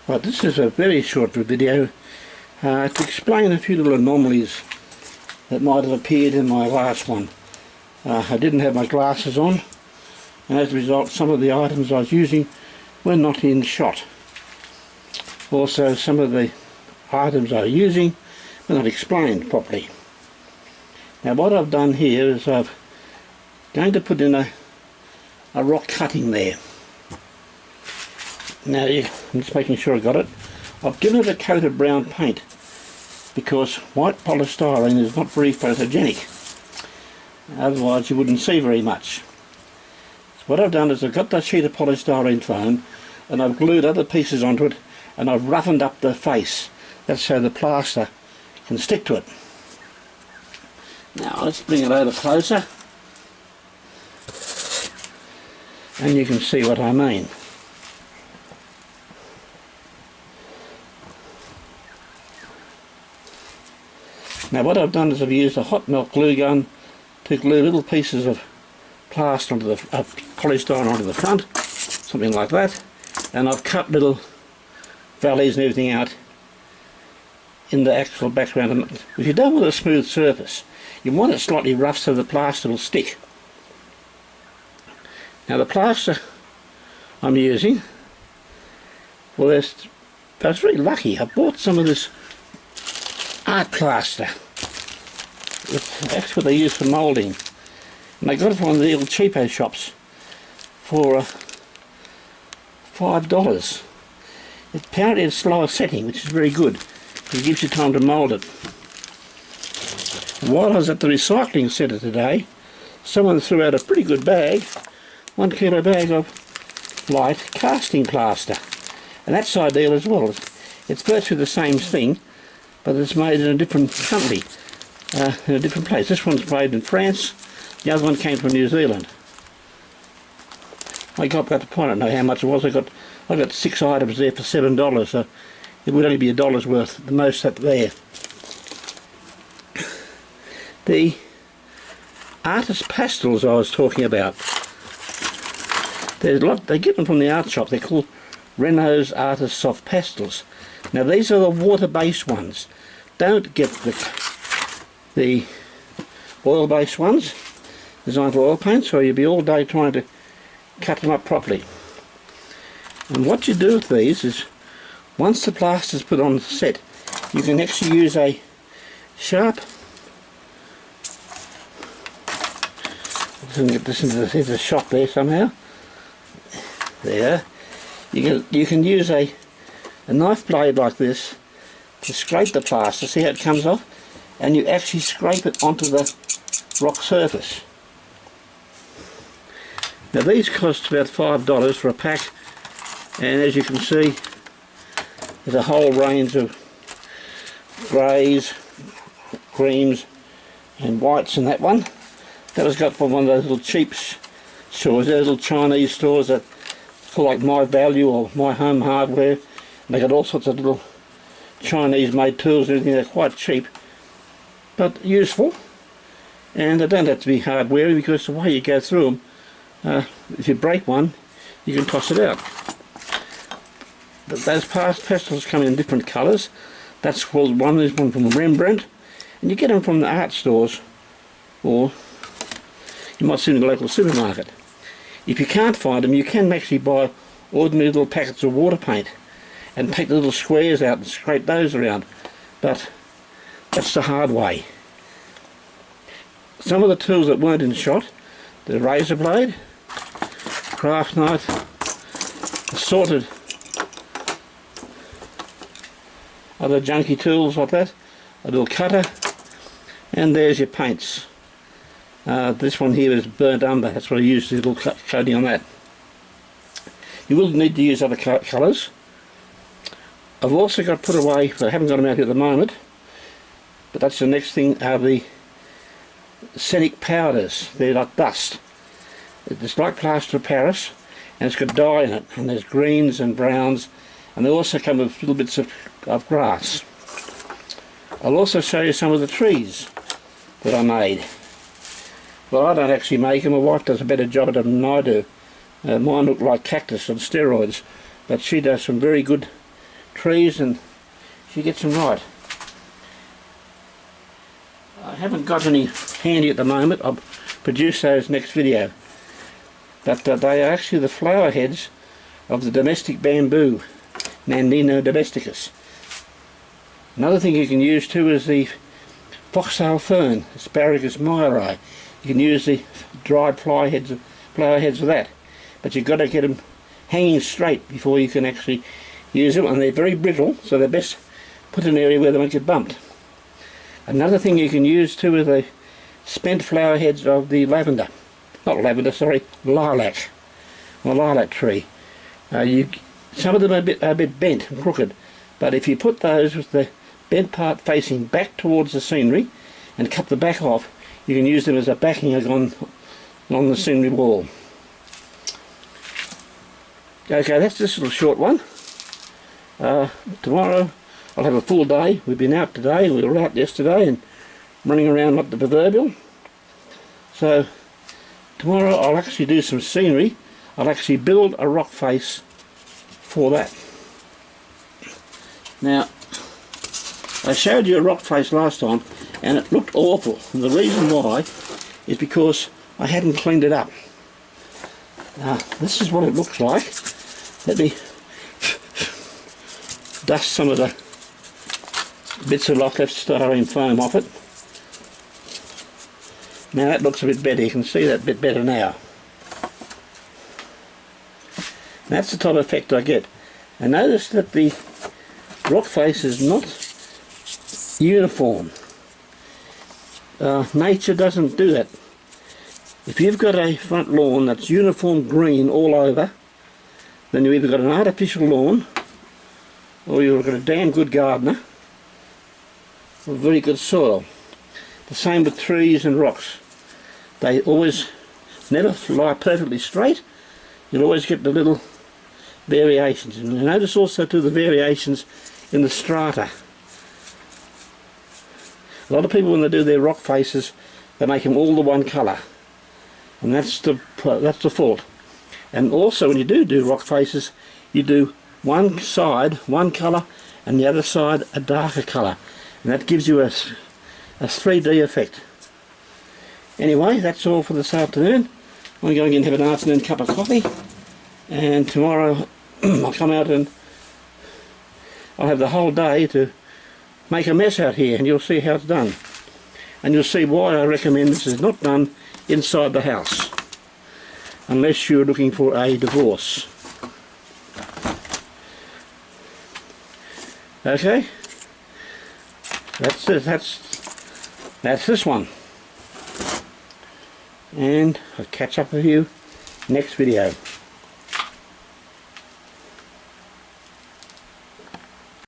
Right, this is a very short video to explain a few little anomalies that might have appeared in my last one. I didn't have my glasses on, and as a result some of the items I was using were not in shot. Also, some of the items I was using were not explained properly. Now what I've done here is I'm going to put in a rock cutting there. Now I'm just making sure I got it. I've given it a coat of brown paint because white polystyrene is not very photogenic. Otherwise you wouldn't see very much. So what I've done is I've got that sheet of polystyrene foam and I've glued other pieces onto it and I've roughened up the face. That's so the plaster can stick to it. Now let's bring it over closer and you can see what I mean. Now what I've done is I've used a hot melt glue gun to glue little pieces of plaster onto the polystyrene onto the front, something like that, and I've cut little valleys and everything out in the actual background. If you don't want a smooth surface, you want it slightly rough so the plaster will stick. Now the plaster I'm using, well, I was very lucky. I bought some of this art plaster. That's what they use for moulding, and I got it from one of the little cheapo shops for $5. Apparently it's slower setting, which is very good. It gives you time to mould it. While I was at the recycling centre today, someone threw out a pretty good bag, 1 kilo bag of light casting plaster, and that's ideal as well. It's virtually the same thing, but it's made in a different company, in a different place. This one's made in France, the other one came from New Zealand. I got that point, I don't know how much it was. I got 6 items there for $7, so it would only be $1 worth, the most up there. The artist pastels I was talking about, there's a lot, they get them from the art shop. They're called Renault's Artist Soft Pastels. Now these are the water-based ones. Don't get the oil-based ones designed for oil paints, or you'll be all day trying to cut them up properly. And what you do with these is, once the plaster is put on the set, you can actually use a sharp, I can get this into the shot there somehow. There. You can use a knife blade like this to scrape the plaster, see how it comes off, and you actually scrape it onto the rock surface. Now these cost about $5 for a pack, and as you can see there's a whole range of greys, creams and whites in that one. That was got from one of those little cheap stores, those little Chinese stores that call like My Value or My Home Hardware, and they got all sorts of little Chinese made tools and everything. They're quite cheap but useful, and they don't have to be hard wearing because the way you go through them, if you break one you can toss it out. But those pastels come in different colours. That's called one. There's one from Rembrandt, and you get them from the art stores, or you might see them in the local supermarket. If you can't find them, you can actually buy ordinary little packets of water paint and take the little squares out and scrape those around, but that's the hard way. Some of the tools that weren't in shot, the razor blade, craft knife, assorted other junky tools like that, a little cutter, and there's your paints. This one here is burnt umber, that's what I used, a little coating on that. You will need to use other colours. I've also got put away, but I haven't got them out here at the moment, but that's the next thing, are the scenic powders. They're like dust. It's like plaster of Paris, and it's got dye in it, and there's greens and browns, and they also come with little bits of grass. I'll also show you some of the trees that I made. Well, I don't actually make them, my wife does a better job at them than I do. Mine look like cactus on steroids, but she does some very good trees and she gets them right. I haven't got any handy at the moment. I'll produce those next video. But they are actually the flower heads of the domestic bamboo, Nandina domesticus. Another thing you can use too is the foxtail fern, Asparagus myri. You can use the dried flower heads of that, but you've got to get them hanging straight before you can actually use them, and they're very brittle, so they're best put in an area where they won't get bumped. Another thing you can use too is the spent flower heads of the lilac, or lilac tree. Some of them are a bit bent and crooked, but if you put those with the bent part facing back towards the scenery and cut the back off, you can use them as a backing on the scenery wall. Okay, that's this little short one. Tomorrow I'll have a full day. We've been out today, we were out yesterday and running around like the proverbial. So tomorrow I'll actually do some scenery. I'll actually build a rock face for that. Now, I showed you a rock face last time and it looked awful, and the reason why is because I hadn't cleaned it up. This is what it looks like. Let me dust some of the bits of left styrofoam off it. Now that looks a bit better, you can see that bit better now. That's the type of effect I get. And notice that the rock face is not uniform. Nature doesn't do that. If you've got a front lawn that's uniform green all over, then you've either got an artificial lawn or you've got a damn good gardener or very good soil. The same with trees and rocks. They always never lie perfectly straight. You'll always get the little variations. And you notice also too the variations in the strata. A lot of people, when they do their rock faces, they make them all the one colour, and that's the fault. And also when you do rock faces, you do one side one colour and the other side a darker colour, and that gives you a 3D effect. Anyway, that's all for this afternoon. I'm going to have an afternoon cup of coffee, and tomorrow I'll come out and I'll have the whole day to make a mess out here, and you'll see how it's done. And you'll see why I recommend this is not done inside the house, unless you're looking for a divorce. Okay, that's it. That's this one, and I'll catch up with you next video.